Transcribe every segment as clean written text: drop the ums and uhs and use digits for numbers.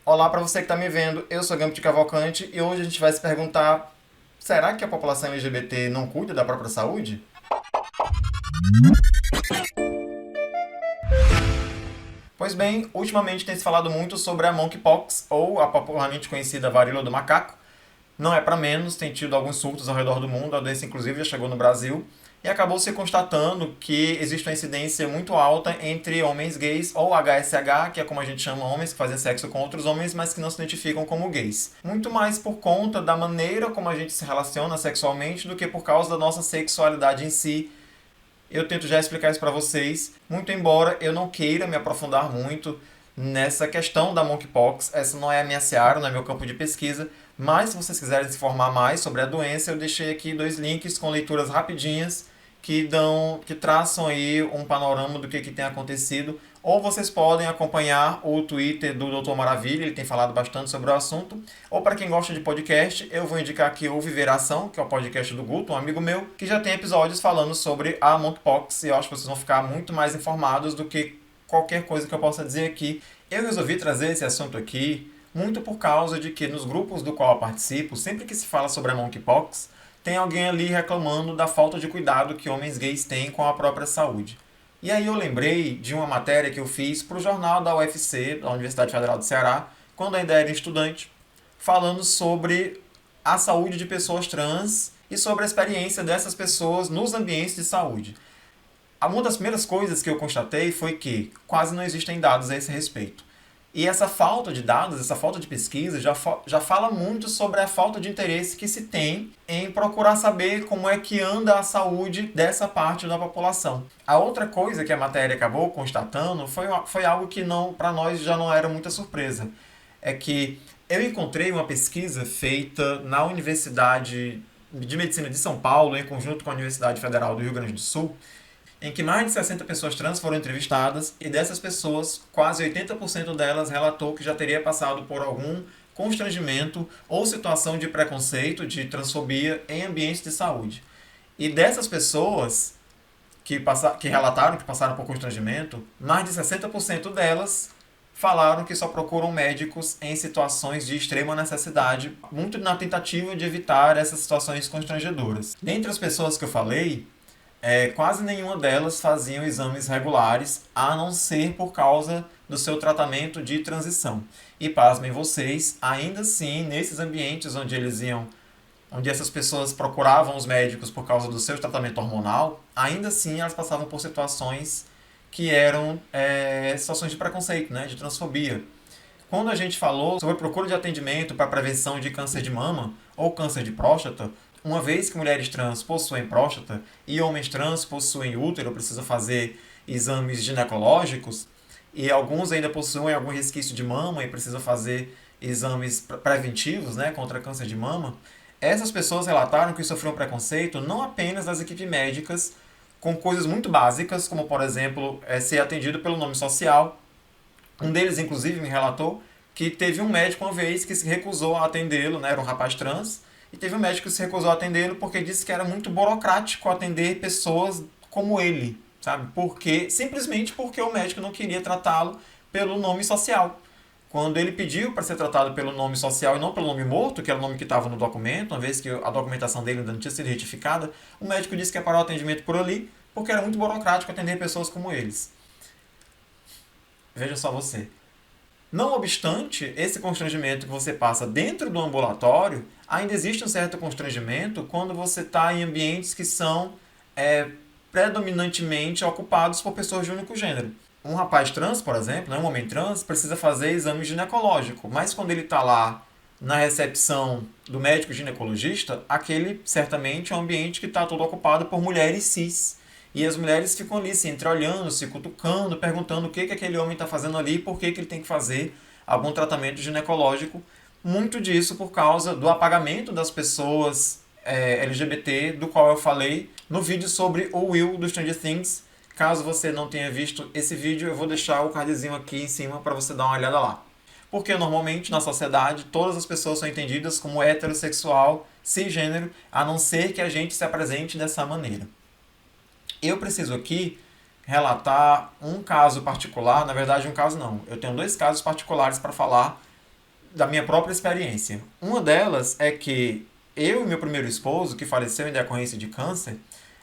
Olá para você que está me vendo, eu sou Gambit Cavalcante e hoje a gente vai se perguntar: será que a população LGBT não cuida da própria saúde? Pois bem, ultimamente tem se falado muito sobre a monkeypox, ou a popularmente conhecida varíola do macaco. Não é para menos, tem tido alguns surtos ao redor do mundo, a doença inclusive já chegou no Brasil, e acabou se constatando que existe uma incidência muito alta entre homens gays, ou HSH, que é como a gente chama homens que fazem sexo com outros homens, mas que não se identificam como gays. Muito mais por conta da maneira como a gente se relaciona sexualmente do que por causa da nossa sexualidade em si. Eu tento já explicar isso para vocês, muito embora eu não queira me aprofundar muito nessa questão da monkeypox. Essa não é a minha seara, não é meu campo de pesquisa, mas se vocês quiserem se informar mais sobre a doença, eu deixei aqui dois links com leituras rapidinhas que traçam aí um panorama do que tem acontecido. Ou vocês podem acompanhar o Twitter do Doutor Maravilha, ele tem falado bastante sobre o assunto. Ou para quem gosta de podcast, eu vou indicar aqui o Viveração, que é o podcast do Guto, um amigo meu, que já tem episódios falando sobre a monkeypox, e eu acho que vocês vão ficar muito mais informados do que qualquer coisa que eu possa dizer aqui. Eu resolvi trazer esse assunto aqui muito por causa de que nos grupos do qual eu participo, sempre que se fala sobre a monkeypox, tem alguém ali reclamando da falta de cuidado que homens gays têm com a própria saúde. E aí eu lembrei de uma matéria que eu fiz para o jornal da UFC, da Universidade Federal do Ceará, quando ainda era estudante, falando sobre a saúde de pessoas trans e sobre a experiência dessas pessoas nos ambientes de saúde. Uma das primeiras coisas que eu constatei foi que quase não existem dados a esse respeito. E essa falta de dados, essa falta de pesquisa, já fala muito sobre a falta de interesse que se tem em procurar saber como é que anda a saúde dessa parte da população. A outra coisa que a matéria acabou constatando foi algo que não, para nós já não era muita surpresa. É que eu encontrei uma pesquisa feita na Universidade de Medicina de São Paulo, em conjunto com a Universidade Federal do Rio Grande do Sul, em que mais de 60 pessoas trans foram entrevistadas e dessas pessoas, quase 80% delas relatou que já teria passado por algum constrangimento ou situação de preconceito, de transfobia em ambientes de saúde. E dessas pessoas que relataram que passaram por constrangimento, mais de 60% delas falaram que só procuram médicos em situações de extrema necessidade, muito na tentativa de evitar essas situações constrangedoras. Dentre as pessoas que eu falei, quase nenhuma delas faziam exames regulares, a não ser por causa do seu tratamento de transição. E pasmem vocês, ainda assim, nesses ambientes onde essas pessoas procuravam os médicos por causa do seu tratamento hormonal, ainda assim elas passavam por situações que eram situações de preconceito, né, de transfobia. Quando a gente falou sobre procura de atendimento para prevenção de câncer de mama ou câncer de próstata, uma vez que mulheres trans possuem próstata e homens trans possuem útero, precisam fazer exames ginecológicos, e alguns ainda possuem algum resquício de mama e precisam fazer exames preventivos, né, contra câncer de mama, essas pessoas relataram que sofriam preconceito não apenas das equipes médicas, com coisas muito básicas, como por exemplo ser atendido pelo nome social. Um deles, inclusive, me relatou que teve um médico uma vez que se recusou a atendê-lo, né? Era um rapaz trans, e teve um médico que se recusou a atendê-lo porque disse que era muito burocrático atender pessoas como ele, sabe? Simplesmente porque o médico não queria tratá-lo pelo nome social. Quando ele pediu para ser tratado pelo nome social e não pelo nome morto, que era o nome que estava no documento, uma vez que a documentação dele ainda não tinha sido retificada, o médico disse que ia parar o atendimento por ali, porque era muito burocrático atender pessoas como eles. Veja só você. Não obstante esse constrangimento que você passa dentro do ambulatório, ainda existe um certo constrangimento quando você está em ambientes que são predominantemente ocupados por pessoas de único gênero. Um rapaz trans, por exemplo, né, um homem trans, precisa fazer exame ginecológico, mas quando ele está lá na recepção do médico ginecologista, aquele certamente é um ambiente que está todo ocupado por mulheres cis. E as mulheres ficam ali se entreolhando, se cutucando, perguntando o que aquele homem está fazendo ali e por que ele tem que fazer algum tratamento ginecológico. Muito disso por causa do apagamento das pessoas LGBT, do qual eu falei no vídeo sobre o Will do Stranger Things. Caso você não tenha visto esse vídeo, eu vou deixar o cardzinho aqui em cima para você dar uma olhada lá. Porque normalmente na sociedade todas as pessoas são entendidas como heterossexual, cisgênero, a não ser que a gente se apresente dessa maneira. Eu preciso aqui relatar um caso particular, na verdade um caso não, eu tenho dois casos particulares para falar da minha própria experiência. Uma delas é que eu e meu primeiro esposo, que faleceu em decorrência de câncer,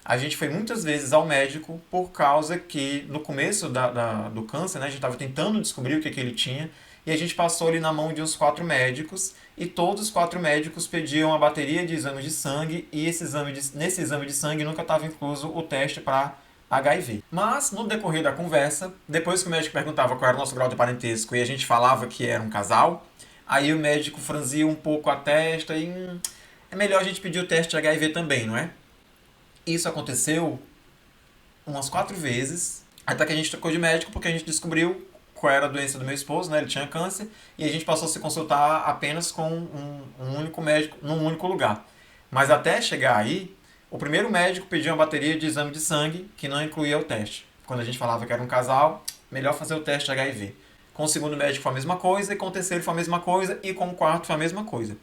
a gente foi muitas vezes ao médico por causa que no começo do câncer, né, a gente estava tentando descobrir o que ele tinha e a gente passou ali na mão de uns 4 médicos e todos os 4 médicos pediam uma bateria de exames de sangue e nesse exame de sangue nunca estava incluso o teste para HIV. Mas, no decorrer da conversa, depois que o médico perguntava qual era o nosso grau de parentesco e a gente falava que era um casal, aí o médico franzia um pouco a testa e é melhor a gente pedir o teste de HIV também, não é? Isso aconteceu umas 4 vezes, até que a gente trocou de médico porque a gente descobriu qual era a doença do meu esposo, né? Ele tinha câncer, e a gente passou a se consultar apenas com um único médico, num único lugar. Mas até chegar aí, o primeiro médico pediu uma bateria de exame de sangue que não incluía o teste. Quando a gente falava que era um casal, melhor fazer o teste de HIV. Com o segundo médico foi a mesma coisa, e com o terceiro foi a mesma coisa, e com o quarto foi a mesma coisa.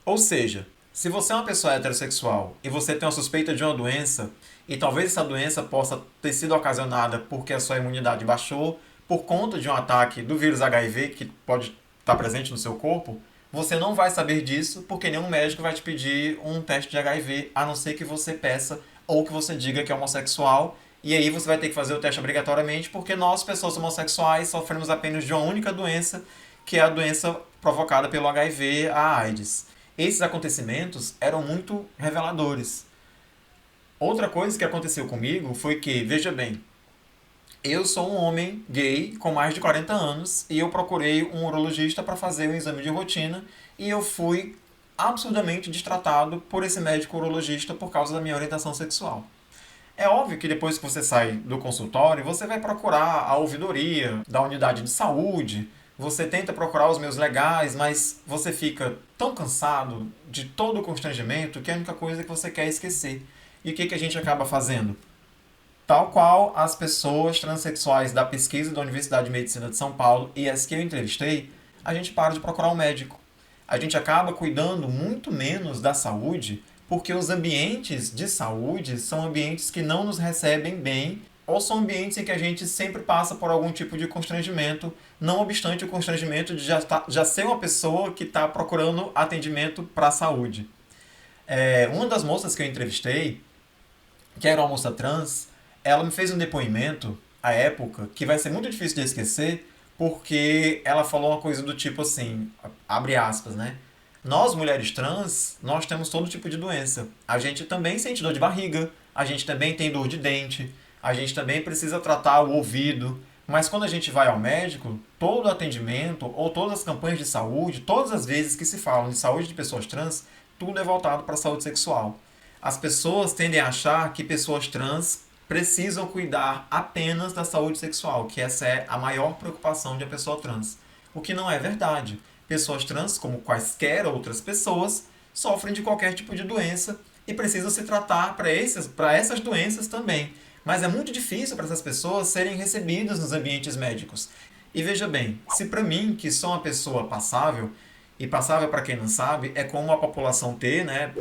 Ou seja, se você é uma pessoa heterossexual e você tem uma suspeita de uma doença, e talvez essa doença possa ter sido ocasionada porque a sua imunidade baixou, por conta de um ataque do vírus HIV que pode estar presente no seu corpo, você não vai saber disso porque nenhum médico vai te pedir um teste de HIV, a não ser que você peça ou que você diga que é homossexual. E aí você vai ter que fazer o teste obrigatoriamente porque nós, pessoas homossexuais, sofremos apenas de uma única doença, que é a doença provocada pelo HIV, a AIDS. Esses acontecimentos eram muito reveladores. Outra coisa que aconteceu comigo foi que, veja bem, eu sou um homem gay com mais de 40 anos e eu procurei um urologista para fazer um exame de rotina e eu fui absurdamente destratado por esse médico urologista por causa da minha orientação sexual. É óbvio que depois que você sai do consultório, você vai procurar a ouvidoria da unidade de saúde, você tenta procurar os meios legais, mas você fica tão cansado de todo o constrangimento que a única coisa que você quer é esquecer. E o que a gente acaba fazendo? Tal qual as pessoas transexuais da pesquisa da Universidade de Medicina de São Paulo e as que eu entrevistei, a gente para de procurar um médico. A gente acaba cuidando muito menos da saúde porque os ambientes de saúde são ambientes que não nos recebem bem ou são ambientes em que a gente sempre passa por algum tipo de constrangimento, não obstante o constrangimento de já ser uma pessoa que está procurando atendimento para a saúde. Uma das moças que eu entrevistei, que era uma moça trans, ela me fez um depoimento, à época, que vai ser muito difícil de esquecer, porque ela falou uma coisa do tipo assim, abre aspas, né? Nós, mulheres trans, nós temos todo tipo de doença. A gente também sente dor de barriga, a gente também tem dor de dente, a gente também precisa tratar o ouvido. Mas quando a gente vai ao médico, todo o atendimento ou todas as campanhas de saúde, todas as vezes que se falam de saúde de pessoas trans, tudo é voltado para a saúde sexual. As pessoas tendem a achar que pessoas trans precisam cuidar apenas da saúde sexual, que essa é a maior preocupação de uma pessoa trans. O que não é verdade. Pessoas trans, como quaisquer outras pessoas, sofrem de qualquer tipo de doença e precisam se tratar para essas doenças também. Mas é muito difícil para essas pessoas serem recebidas nos ambientes médicos. E veja bem, se para mim, que sou uma pessoa passável, e passável para quem não sabe, é como a população T, né,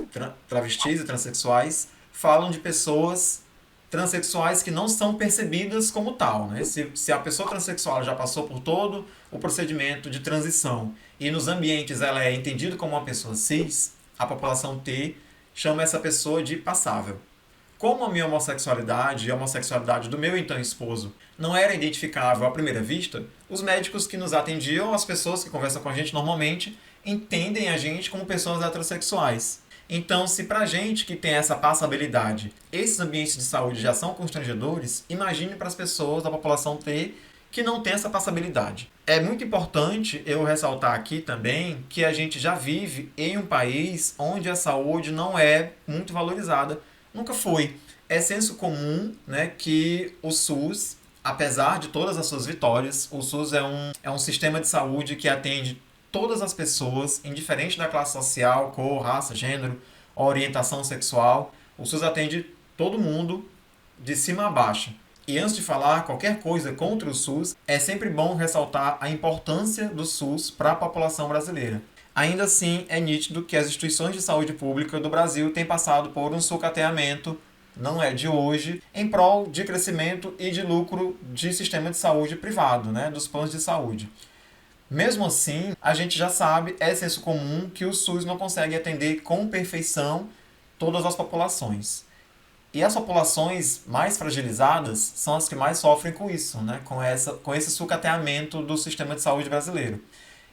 travestis e transexuais, falam de pessoas transexuais que não são percebidas como tal. Né? Se a pessoa transexual já passou por todo o procedimento de transição e nos ambientes ela é entendida como uma pessoa cis, a população T chama essa pessoa de passável. Como a minha homossexualidade e a homossexualidade do meu então esposo não era identificável à primeira vista, os médicos que nos atendiam, as pessoas que conversam com a gente normalmente, entendem a gente como pessoas heterossexuais. Então, se pra gente que tem essa passabilidade, esses ambientes de saúde já são constrangedores, imagine para as pessoas da população T que não tem essa passabilidade. É muito importante eu ressaltar aqui também que a gente já vive em um país onde a saúde não é muito valorizada. Nunca foi. É senso comum, né, que o SUS, apesar de todas as suas vitórias, o SUS é um sistema de saúde que atende todas as pessoas, indiferente da classe social, cor, raça, gênero, orientação sexual. O SUS atende todo mundo de cima a baixo. E antes de falar qualquer coisa contra o SUS, é sempre bom ressaltar a importância do SUS para a população brasileira. Ainda assim, é nítido que as instituições de saúde pública do Brasil têm passado por um sucateamento, não é de hoje, em prol de crescimento e de lucro de sistema de saúde privado, né, dos planos de saúde. Mesmo assim, a gente já sabe, é senso comum, que o SUS não consegue atender com perfeição todas as populações. E as populações mais fragilizadas são as que mais sofrem com isso, né? Com esse sucateamento do sistema de saúde brasileiro.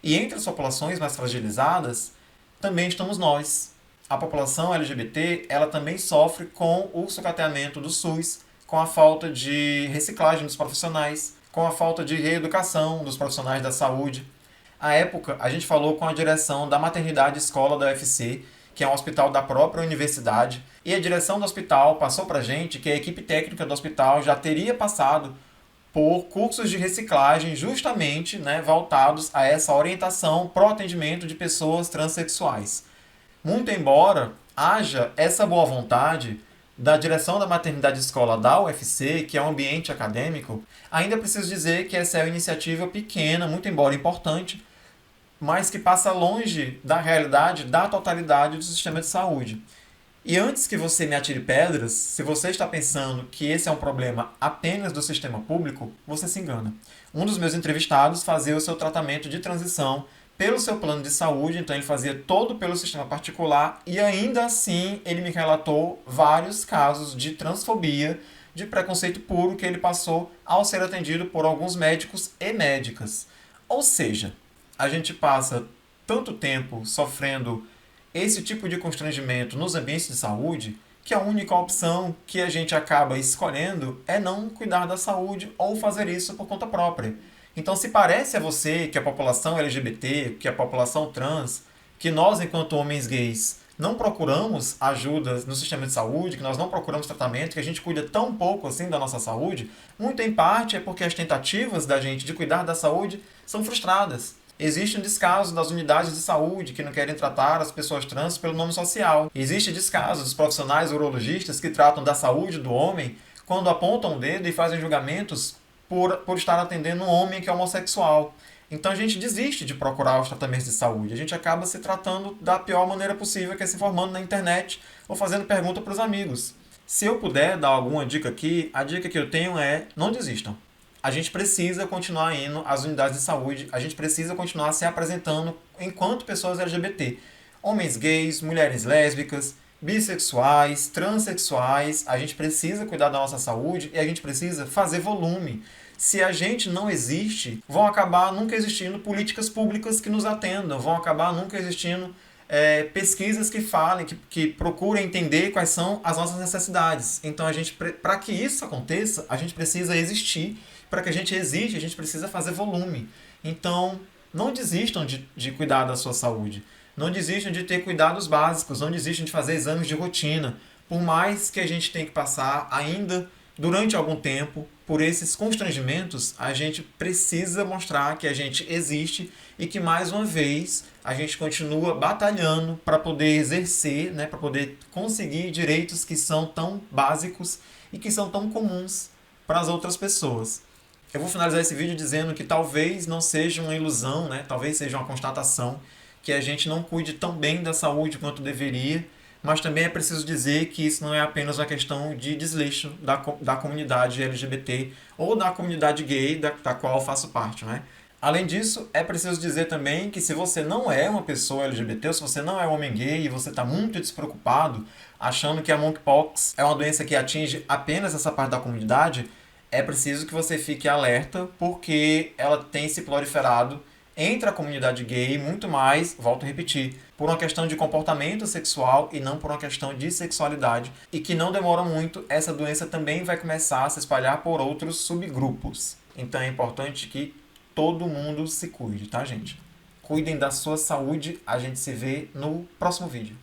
E entre as populações mais fragilizadas, também estamos nós. A população LGBT, ela também sofre com o sucateamento do SUS, com a falta de reciclagem dos profissionais, com a falta de reeducação dos profissionais da saúde. À época, a gente falou com a direção da maternidade escola da UFC, que é um hospital da própria universidade, e a direção do hospital passou para a gente que a equipe técnica do hospital já teria passado por cursos de reciclagem justamente, né, voltados a essa orientação pro atendimento de pessoas transexuais. Muito embora haja essa boa vontade da direção da maternidade escola da UFC, que é um ambiente acadêmico, ainda preciso dizer que essa é uma iniciativa pequena, muito embora importante, mas que passa longe da realidade da totalidade do sistema de saúde. E antes que você me atire pedras, se você está pensando que esse é um problema apenas do sistema público, você se engana. Um dos meus entrevistados fazia o seu tratamento de transição pelo seu plano de saúde, então ele fazia todo pelo sistema particular e ainda assim ele me relatou vários casos de transfobia, de preconceito puro que ele passou ao ser atendido por alguns médicos e médicas. Ou seja, a gente passa tanto tempo sofrendo esse tipo de constrangimento nos ambientes de saúde que a única opção que a gente acaba escolhendo é não cuidar da saúde ou fazer isso por conta própria. Então, se parece a você que a população LGBT, que a população trans, que nós, enquanto homens gays, não procuramos ajuda no sistema de saúde, que nós não procuramos tratamento, que a gente cuida tão pouco assim da nossa saúde, muito em parte é porque as tentativas da gente de cuidar da saúde são frustradas. Existe um descaso das unidades de saúde que não querem tratar as pessoas trans pelo nome social. Existe descaso dos profissionais urologistas que tratam da saúde do homem quando apontam o dedo e fazem julgamentos por estar atendendo um homem que é homossexual. Então a gente desiste de procurar os tratamentos de saúde. A gente acaba se tratando da pior maneira possível, que é se informando na internet ou fazendo pergunta para os amigos. Se eu puder dar alguma dica aqui, a dica que eu tenho é: não desistam. A gente precisa continuar indo às unidades de saúde, a gente precisa continuar se apresentando enquanto pessoas LGBT. Homens gays, mulheres lésbicas, bissexuais, transexuais, a gente precisa cuidar da nossa saúde e a gente precisa fazer volume. Se a gente não existe, vão acabar nunca existindo políticas públicas que nos atendam, vão acabar nunca existindo pesquisas que falem, que procurem entender quais são as nossas necessidades. Então, para que isso aconteça, a gente precisa existir. Para que a gente exista, a gente precisa fazer volume. Então, não desistam de cuidar da sua saúde. Não desistam de ter cuidados básicos. Não desistam de fazer exames de rotina. Por mais que a gente tenha que passar ainda durante algum tempo por esses constrangimentos, a gente precisa mostrar que a gente existe e que, mais uma vez, a gente continua batalhando para poder exercer, né, para poder conseguir direitos que são tão básicos e que são tão comuns para as outras pessoas. Eu vou finalizar esse vídeo dizendo que talvez não seja uma ilusão, né? Talvez seja uma constatação que a gente não cuide tão bem da saúde quanto deveria, mas também é preciso dizer que isso não é apenas uma questão de desleixo da comunidade LGBT ou da comunidade gay da qual eu faço parte, né? Além disso, é preciso dizer também que se você não é uma pessoa LGBT, ou se você não é um homem gay e você está muito despreocupado, achando que a monkeypox é uma doença que atinge apenas essa parte da comunidade, é preciso que você fique alerta, porque ela tem se proliferado entre a comunidade gay muito mais, volto a repetir, por uma questão de comportamento sexual e não por uma questão de sexualidade, e que não demora muito, essa doença também vai começar a se espalhar por outros subgrupos. Então é importante que todo mundo se cuide, tá, gente? Cuidem da sua saúde, a gente se vê no próximo vídeo.